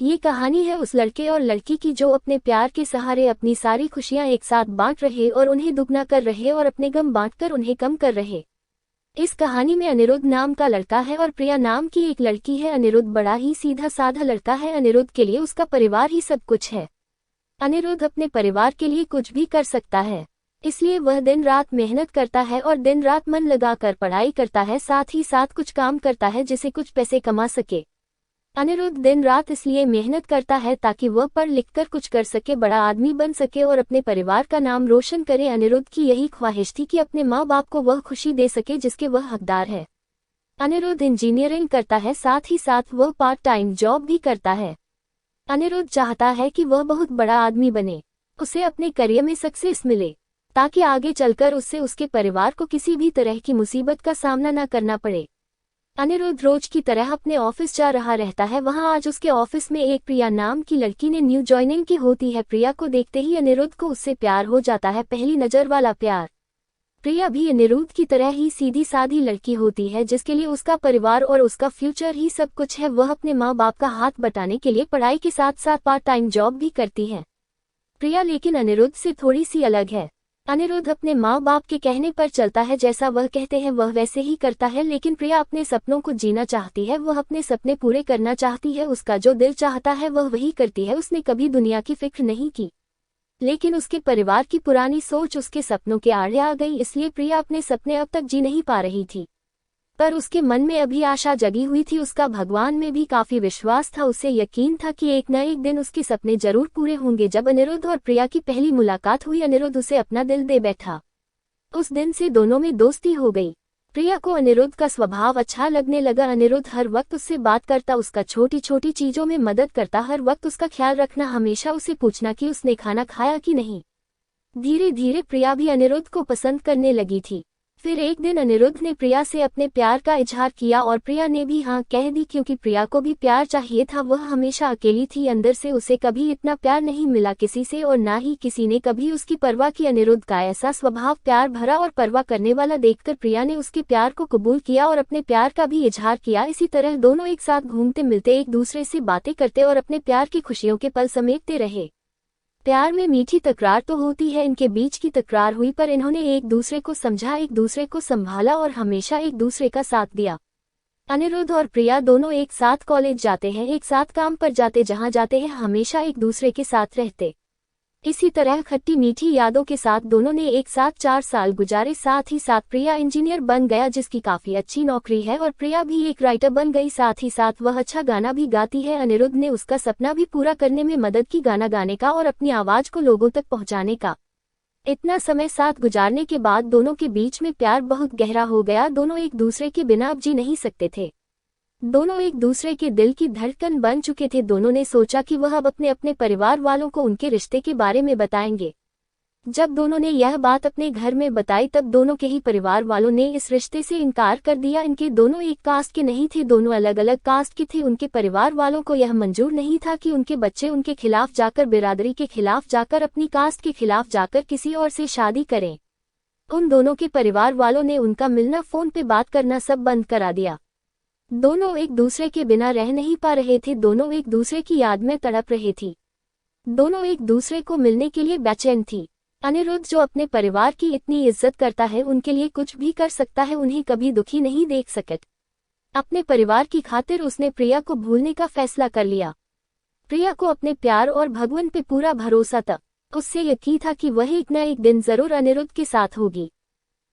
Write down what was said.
ये कहानी है उस लड़के और लड़की की जो अपने प्यार के सहारे अपनी सारी खुशियां एक साथ बांट रहे और उन्हें दुगना कर रहे और अपने गम बांटकर उन्हें कम कर रहे। इस कहानी में अनिरुद्ध नाम का लड़का है और प्रिया नाम की एक लड़की है। अनिरुद्ध बड़ा ही सीधा साधा लड़का है। अनिरुद्ध के लिए उसका परिवार ही सब कुछ है। अनिरुद्ध अपने परिवार के लिए कुछ भी कर सकता है, इसलिए वह दिन रात मेहनत करता है और दिन रात मन लगाकर पढ़ाई करता है, साथ ही साथ कुछ काम करता है जिससे कुछ पैसे कमा सके। अनिरुद्ध दिन रात इसलिए मेहनत करता है ताकि वह पढ़ लिखकर कुछ कर सके, बड़ा आदमी बन सके और अपने परिवार का नाम रोशन करे। अनिरुद्ध की यही ख्वाहिश थी कि अपने माँ बाप को वह खुशी दे सके जिसके वह हकदार है। अनिरुद्ध इंजीनियरिंग करता है, साथ ही साथ वह पार्ट टाइम जॉब भी करता है। अनिरुद्ध चाहता है कि वह बहुत बड़ा आदमी बने, उसे अपने करियर में सक्सेस मिले, ताकि आगे चलकर उससे उसके परिवार को किसी भी तरह की मुसीबत का सामना न करना पड़े। अनिरुद्ध रोज की तरह अपने ऑफिस जा रहा रहता है। वहां आज उसके ऑफिस में एक प्रिया नाम की लड़की ने न्यू ज्वाइनिंग की होती है। प्रिया को देखते ही अनिरुद्ध को उससे प्यार हो जाता है, पहली नजर वाला प्यार। प्रिया भी अनिरुद्ध की तरह ही सीधी साधी लड़की होती है जिसके लिए उसका परिवार और उसका फ्यूचर ही सब कुछ है। वह अपने माँ बाप का हाथ बटाने के लिए पढ़ाई के साथ साथ पार्ट टाइम जॉब भी करती है। प्रिया लेकिन अनिरुद्ध से थोड़ी सी अलग है। अनिरुद्ध अपने माँ बाप के कहने पर चलता है, जैसा वह कहते हैं वह वैसे ही करता है, लेकिन प्रिया अपने सपनों को जीना चाहती है। वह अपने सपने पूरे करना चाहती है, उसका जो दिल चाहता है वह वही करती है। उसने कभी दुनिया की फिक्र नहीं की, लेकिन उसके परिवार की पुरानी सोच उसके सपनों के आड़े आ गई, इसलिए प्रिया अपने सपने अब तक जी नहीं पा रही थी। पर उसके मन में अभी आशा जगी हुई थी, उसका भगवान में भी काफी विश्वास था। उसे यकीन था कि एक न एक दिन उसके सपने जरूर पूरे होंगे। जब अनिरुद्ध और प्रिया की पहली मुलाकात हुई, अनिरुद्ध उसे अपना दिल दे बैठा। उस दिन से दोनों में दोस्ती हो गई। प्रिया को अनिरुद्ध का स्वभाव अच्छा लगने लगा। अनिरुद्ध हर वक्त उससे बात करता, उसका छोटी छोटी चीजों में मदद करता, हर वक्त उसका ख्याल रखना, हमेशा उसे पूछना कि उसने खाना खाया कि नहीं। धीरे धीरे प्रिया भी अनिरुद्ध को पसंद करने लगी थी। फिर एक दिन अनिरुद्ध ने प्रिया से अपने प्यार का इजहार किया और प्रिया ने भी हाँ कह दी, क्योंकि प्रिया को भी प्यार चाहिए था। वह हमेशा अकेली थी, अंदर से उसे कभी इतना प्यार नहीं मिला किसी से, और ना ही किसी ने कभी उसकी परवाह की। अनिरुद्ध का ऐसा स्वभाव प्यार भरा और परवाह करने वाला देखकर प्रिया ने उसके प्यार को कबूल किया और अपने प्यार का भी इजहार किया। इसी तरह दोनों एक साथ घूमते मिलते, एक दूसरे से बातें करते और अपने प्यार की खुशियों के पल समेटते रहे। प्यार में मीठी तकरार तो होती है, इनके बीच की तकरार हुई, पर इन्होंने एक दूसरे को समझा, एक दूसरे को संभाला और हमेशा एक दूसरे का साथ दिया। अनिरुद्ध और प्रिया दोनों एक साथ कॉलेज जाते हैं, एक साथ काम पर जाते, जहां जाते हैं हमेशा एक दूसरे के साथ रहते। इसी तरह खट्टी मीठी यादों के साथ दोनों ने एक साथ 4 साल गुजारे। साथ ही साथ प्रिया इंजीनियर बन गया, जिसकी काफी अच्छी नौकरी है, और प्रिया भी एक राइटर बन गई। साथ ही साथ वह अच्छा गाना भी गाती है। अनिरुद्ध ने उसका सपना भी पूरा करने में मदद की, गाना गाने का और अपनी आवाज को लोगों तक पहुंचाने का। इतना समय साथ गुजारने के बाद दोनों के बीच में प्यार बहुत गहरा हो गया। दोनों एक दूसरे के बिना अब जी नहीं सकते थे। दोनों एक दूसरे के दिल की धड़कन बन चुके थे। दोनों ने सोचा कि वह अब अपने अपने परिवार वालों को उनके रिश्ते के बारे में बताएंगे। जब दोनों ने यह बात अपने घर में बताई, तब दोनों के ही परिवार वालों ने इस रिश्ते से इनकार कर दिया। इनके दोनों एक कास्ट के नहीं थे, दोनों अलग अलग कास्ट के थे। उनके परिवार वालों को यह मंजूर नहीं था कि उनके बच्चे उनके खिलाफ जाकर, बिरादरी के खिलाफ जाकर, अपनी कास्ट के खिलाफ जाकर किसी और से शादी करें। उन दोनों के परिवार वालों ने उनका मिलना, फोन पे बात करना सब बंद करा दिया। दोनों एक दूसरे के बिना रह नहीं पा रहे थे। दोनों एक दूसरे की याद में तड़प रहे थी। दोनों एक दूसरे को मिलने के लिए बेचैन थी। अनिरुद्ध जो अपने परिवार की इतनी इज्जत करता है, उनके लिए कुछ भी कर सकता है, उन्हें कभी दुखी नहीं देख सकता। अपने परिवार की खातिर उसने प्रिया को भूलने का फैसला कर लिया। प्रिया को अपने प्यार और भगवान पे पूरा भरोसा था। उससे यकीन था कि वह एक न एक दिन जरूर अनिरुद्ध के साथ होगी।